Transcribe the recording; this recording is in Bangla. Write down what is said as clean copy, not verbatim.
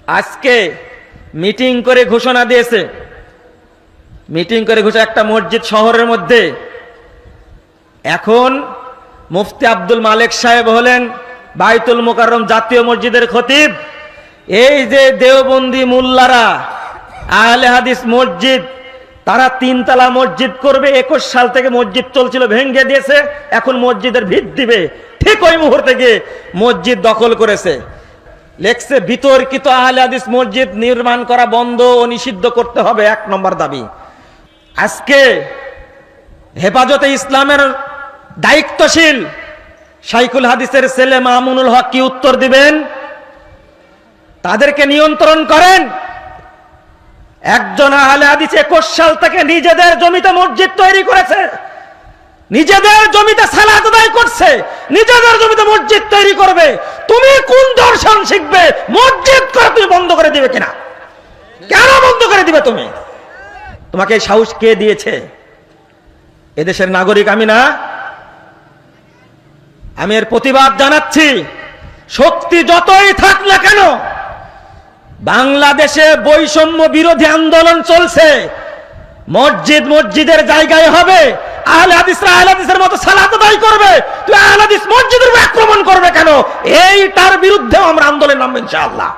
আজকে মিটিং করে ঘোষণা দিয়েছে, একটা মসজিদ শহরের মধ্যে। এখন মুফতি আব্দুল মালেক সাহেব হলেন বাইতুল মোকাররম জাতীয় মসজিদের খতিব। এই যে দেওবন্দি মুল্লারা আহলে হাদিস মসজিদ, তারা 3 তলা মসজিদ করবে, 21 সাল থেকে মসজিদ চলছিল, ভেঙে দিয়েছে, এখন মসজিদের ভিত দিবে। ঠিক ওই মুহূর্তে গিয়ে মসজিদ দখল করেছে। লেখছে বিতর্কিত আহলে হাদিস মসজিদ নির্মাণ করা বন্ধ ও নিষিদ্ধ করতে হবে, 1 নম্বর দাবি। আজকে হেফাজতে ইসলামের দায়িত্বশীল শাইখুল হাদিসের ছেলে মামুনুল হক কি উত্তর দিবেন? তাদেরকে নিয়ন্ত্রণ করেন। একজন আহলে হাদিস 21 সাল থেকে নিজেদের জমিতে মসজিদ তৈরি করেছে, নিজেদের জমিতে সালাত আদায় করছে, নিজেদের জমিতে মসজিদ তৈরি করবে। তুমি কোন দর্শন শিখবে? মসজিদ করে তুমি বন্ধ করে দিবে কিনা? কেন বন্ধ করে দিবে তুমি? তোমাকে এই সাহস কে দিয়েছে? এদেশের নাগরিক আমি না? আমি এর প্রতিবাদ জানাচ্ছি। শক্তি যতই থাক না কেন, বাংলাদেশে বৈষম্য বিরোধী আন্দোলন চলছে। মসজিদ মসজিদের জায়গায় হবে, আহলে হাদিসরা আহলে হাদিসের মতো সালাত আদায় করবে। তুই আহলে হাদিস মসজিদের উপর আক্রমণ করবে কেন? এইটার বিরুদ্ধে আমরা আন্দোলন নামবো ইনশাআল্লাহ।